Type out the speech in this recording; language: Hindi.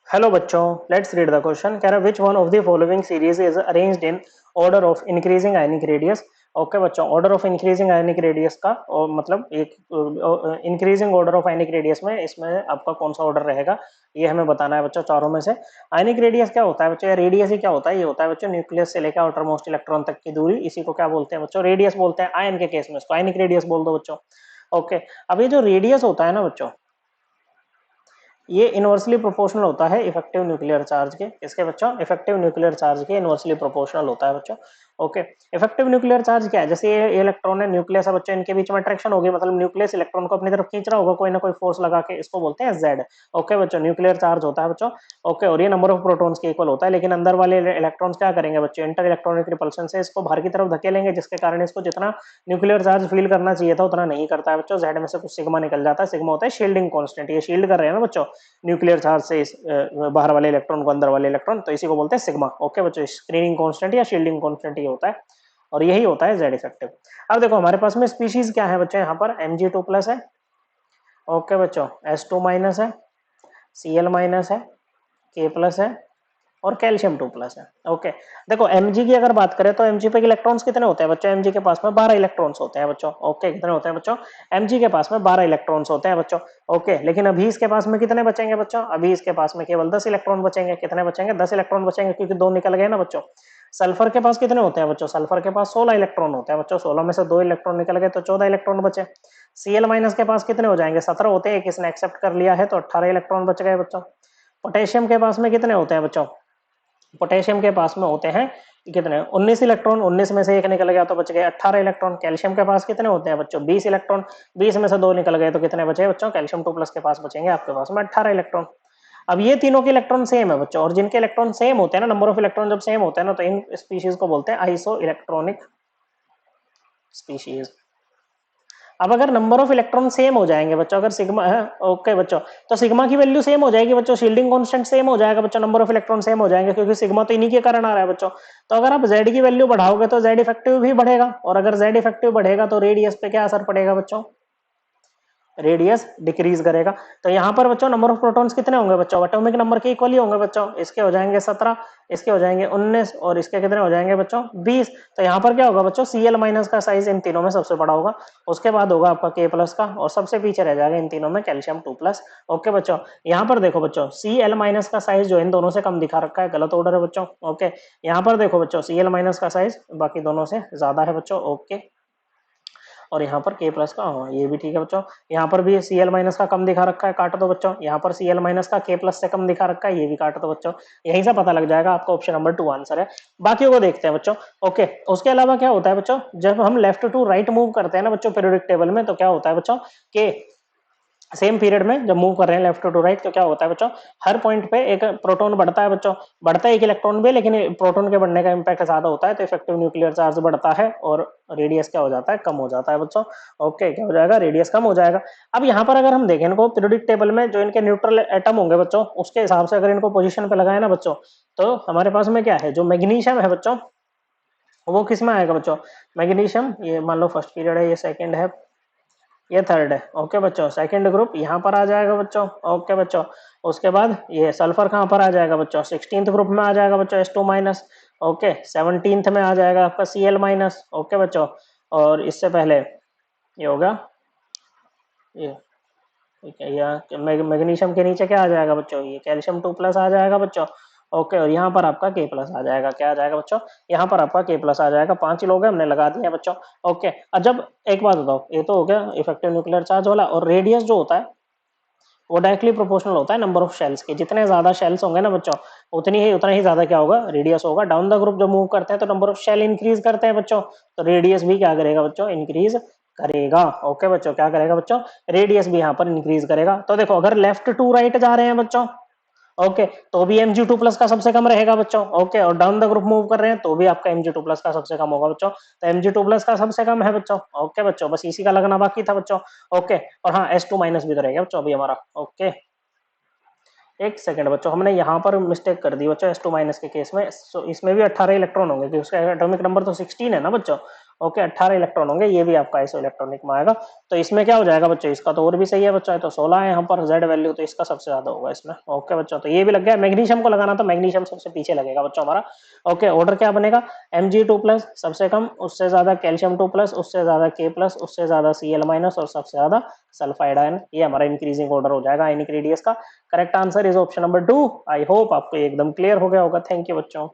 हेलो बच्चों, लेट्स रीड द क्वेश्चन। कह रहा है which one of the following series is arranged in order of increasing ionic radius. Okay बच्चों, order of increasing ionic radius का और मतलब एक increasing order of ionic radius में इसमें आपका कौन सा ऑर्डर रहेगा ये हमें बताना है बच्चों। चारों में से आयनिक रेडियस क्या होता है बच्चों, या रेडियस ही क्या होता है? ये होता है बच्चों न्यूक्लियस से लेकर आउटर मोस्ट इलेक्ट्रॉन तक की दूरी, इसी को क्या बोलते हैं बच्चों? रेडियस बोलते हैं। आयन के केस में इसको आयनिक रेडियस बोल दो बच्चों। ओके, अब ये जो रेडियस होता है ना बच्चों, ये इनवर्सली प्रोपोर्शनल होता है इफेक्टिव न्यूक्लियर चार्ज के। इसके बच्चों इफेक्टिव न्यूक्लियर चार्ज के इनवर्सली प्रोपोर्शनल होता है बच्चों। ओके, इफेक्टिव न्यूक्लियर चार्ज क्या है? जैसे ये इलेक्ट्रॉन है, न्यूक्लियस है बच्चों, इनके बीच में अट्रैक्शन होगी, मतलब न्यूक्लियस इलेक्ट्रॉन को अपनी तरफ खींच रहा होगा कोई ना कोई फोर्स लगा के, इसको बोलते हैं जेड। ओके बच्चों, न्यूक्लियर चार्ज होता है बच्चों। ओके, और ये नंबर ऑफ प्रोटॉन्स के इक्वल होता है, लेकिन अंदर वाले इलेक्ट्रॉन्स क्या करेंगे बच्चों? इंटर इलेक्ट्रॉनिक रिपल्शन से इसको बाहर की तरफ धकेलेंगे, जिसके कारण इसको जितना न्यूक्लियर चार्ज फील करना चाहिए था उतना नहीं करता है बच्चों। जेड में से कुछ सिग्मा निकल जाता है। सिग्मा होता है शील्डिंग कांस्टेंट, ये शील्ड कर रहे हैं ना बच्चों न्यूक्लियर चार्ज से बाहर वाले इलेक्ट्रॉन को अंदर वाले इलेक्ट्रॉन, तो इसी को बोलते हैं सिग्मा। ओके बच्चों, स्क्रीनिंग कांस्टेंट या शील्डिंग कांस्टेंट ये होता है, और यही होता है जेड इफेक्टिव। अब देखो हमारे पास में स्पीशीज क्या है बच्चों, यहाँ पर Mg2+ है। ओके बच्चों, S2- है, Cl- है, K+ है, और कैल्शियम 2+ है। ओके, देखो Mg की अगर बात करें तो Mg पे इलेक्ट्रॉन्स कितने होते हैं बच्चों? Mg के पास में 12 इलेक्ट्रॉन्स होते हैं बच्चों। ओके, कितने होते हैं बच्चों? Mg के पास में 12 इलेक्ट्रॉन्स होते हैं बच्चों। ओके, लेकिन अभी इसके पास में कितने बचेंगे बच्चों? अभी इसके पास में केवल 10 इलेक्ट्रॉन बचेंगे। कितने बचेंगे? 10 इलेक्ट्रॉन बचेंगे, क्योंकि दो निकल गए ना बच्चों। सल्फर के पास कितने होते हैं बच्चों? सल्फर के पास 16 इलेक्ट्रॉन होते हैं बच्चों। 16 में से 2 इलेक्ट्रॉन निकल गए तो 14 इलेक्ट्रॉन बचे। Cl- के पास कितने हो जाएंगे? 17 होते हैं, किसने एक्सेप्ट कर लिया है तो 18 इलेक्ट्रॉन बच गए बच्चों। पोटेशियम के पास में कितने होते हैं बच्चों? पोटेशियम के पास में होते हैं कितने? 19 इलेक्ट्रॉन। 19 में से एक निकल गया तो बच गए 18 इलेक्ट्रॉन। कैल्शियम के पास कितने होते हैं बच्चों? 20 इलेक्ट्रॉन। 20 में से 2 निकल गए तो कितने बचे बच्चों? कैल्शियम 2+ के पास बचेंगे आपके पास में 18 इलेक्ट्रॉन। अब ये तीनों के इलेक्ट्रॉन सेम है बच्चों, और जिनके इलेक्ट्रॉन सेम होते हैं ना, नंबर ऑफ इलेक्ट्रॉन जब सेम होते हैं ना, तो इन स्पीशीज को बोलते हैं आइसो इलेक्ट्रॉनिक स्पीशीज। अब अगर नंबर ऑफ इलेक्ट्रॉन सेम हो जाएंगे बच्चों, अगर सिग्मा है, ओके बच्चों, तो सिग्मा की वैल्यू सेम हो जाएगी बच्चों, शील्डिंग कांस्टेंट सेम हो जाएगा बच्चों, नंबर ऑफ इलेक्ट्रॉन सेम हो जाएंगे, क्योंकि सिग्मा तो इन्हीं के कारण आ रहा है बच्चों। तो अगर आप जेड की वैल्यू बढ़ाओगे तो जेड इफेक्टिव भी बढ़ेगा, और अगर जेड इफेक्टिव बढ़ेगा तो रेडियस पे क्या असर पड़ेगा बच्चों? रेडियस डिक्रीज करेगा। तो यहाँ पर बच्चों नंबर ऑफ प्रोटॉन्स कितने होंगे बच्चों? एटॉमिक नंबर के इक्वल ही होंगे बच्चों। इसके हो जाएंगे 17, इसके हो जाएंगे 19, और इसके कितने हो जाएंगे बच्चों? 20। तो यहाँ पर क्या होगा बच्चों? Cl- का साइज इन तीनों में सबसे बड़ा होगा, उसके बाद होगा आपका K+ का, और सबसे पीछे रह जाएगा इन तीनों में कैल्शियम 2+। ओके बच्चों, यहाँ पर देखो बच्चों Cl- का साइज जो इन दोनों से कम दिखा रखा है, गलत ऑर्डर है बच्चों। ओके, यहाँ पर देखो बच्चों Cl- का साइज बाकी दोनों से ज्यादा है बच्चों। ओके, और यहाँ पर K+ का, हाँ ये भी ठीक है बच्चों। यहाँ पर भी Cl- का कम दिखा रखा है, काट दो बच्चों। यहाँ पर Cl- का K+ से कम दिखा रखा है, ये भी काट दो बच्चों। यहीं से पता लग जाएगा आपका ऑप्शन नंबर 2 आंसर है। बाकियों को देखते हैं बच्चों। ओके, उसके अलावा क्या होता है बच्चों, जब हम लेफ्ट टू राइट मूव करते हैं ना बच्चों पीरियोडिक टेबल में, तो क्या होता है बच्चों कि सेम पीरियड में जब मूव कर रहे हैं लेफ्ट टू राइट, तो क्या होता है बच्चों? हर पॉइंट पे एक प्रोटॉन बढ़ता है बच्चों। बढ़ता है एक इलेक्ट्रॉन भी, लेकिन प्रोटॉन के बढ़ने का इंपैक्ट ज्यादा होता है, तो इफेक्टिव न्यूक्लियर चार्ज बढ़ता है, और रेडियस क्या हो जाता है? कम हो जाता है बच्चों। ओके, क्या हो जाएगा? रेडियस कम हो जाएगा। अब यहाँ पर अगर हम देखें इनको पीरियोडिक टेबल में, जो इनके न्यूट्रल एटम होंगे बच्चों, उसके हिसाब से अगर इनको पोजिशन पे लगाए ना बच्चों, तो हमारे पास में क्या है? जो मैग्नीशियम है बच्चों, वो किस में आएगा बच्चों? मैग्नीशियम, ये मान लो फर्स्ट पीरियड है, ये सेकंड है, ये थर्ड है। ओके बच्चों, सेकंड ग्रुप यहाँ पर आ जाएगा बच्चों। ओके बच्चों, उसके बाद ये सल्फर कहाँ पर आ जाएगा बच्चों? 16th ग्रुप में आ जाएगा बच्चों, S2-। ओके, 17th में आ जाएगा आपका Cl-। ओके बच्चों, और इससे पहले ये होगा ये, ठीक है, यहाँ मैग्नीशियम के नीचे क्या आ जाएगा बच्चों? ये कैल्शियम 2+ आ जाएगा बच्चों। ओके, और यहाँ पर आपका K+ आ जाएगा। क्या आ जाएगा बच्चों? यहाँ पर आपका K+ आ जाएगा। 5 ही लोग हैं, हमने लगा दिए हैं बच्चों। ओके, अब जब एक बात बताओ, ये तो हो गया इफेक्टिव न्यूक्लियर चार्ज वाला, और रेडियस जो होता है वो डायरेक्टली प्रोपोर्शनल होता है नंबर ऑफ शेल्स के। जितने ज्यादा शेल्स होंगे ना बच्चों, उतना ही ज्यादा क्या होगा? रेडियस होगा। डाउन द ग्रुप जब मूव करते हैं तो नंबर ऑफ शेल इंक्रीज करते हैं बच्चों, तो रेडियस भी क्या करेगा बच्चों? इंक्रीज करेगा। ओके बच्चों, क्या करेगा बच्चों? रेडियस भी यहाँ पर इंक्रीज करेगा। तो देखो अगर लेफ्ट टू राइट जा रहे हैं बच्चों, ओके, तो भी Mg2+ का सबसे कम रहेगा बच्चों। ओके, और डाउन द ग्रुप मूव कर रहे हैं तो भी आपका Mg2+ का सबसे कम होगा बच्चों। तो Mg2+ का सबसे कम है बच्चों। ओके बच्चों, बस इसी का लगना बाकी था बच्चों। ओके, और हाँ S2- भी तो रहेगा बच्चों अभी हमारा। ओके, एक सेकंड बच्चों, हमने यहाँ पर मिस्टेक कर दी बच्चों। S2- के केस में इसमें भी 18 इलेक्ट्रॉन होंगे, क्योंकि उसका एटॉमिक नंबर तो 16 है ना बच्चों। ओके 18 इलेक्ट्रॉन होंगे, ये भी आपका आइसो इलेक्ट्रॉनिक में आएगा। तो इसमें क्या हो जाएगा बच्चों, इसका तो और भी सही है बच्चों, तो 16 है यहाँ पर जेड वैल्यू, तो इसका सबसे ज्यादा होगा इसमें। ओके बच्चों, तो ये भी लग गया। मैग्नीशियम को लगाना, तो मैग्नीशियम सबसे पीछे लगेगा बच्चों हमारा। ओके, ऑर्डर क्या बनेगा, Mg2+ सबसे कम, उससे ज्यादा कैल्शियम 2+, उससे ज्यादा K+, उससे ज्यादा Cl- और सबसे ज्यादा सल्फाइड आयन। ये हमारा इंक्रीजिंग ऑर्डर हो जाएगा आयनिक रेडियस का। Correct answer is option number 2। I hope आपको एकदम क्लियर हो गया होगा। थैंक यू बच्चों।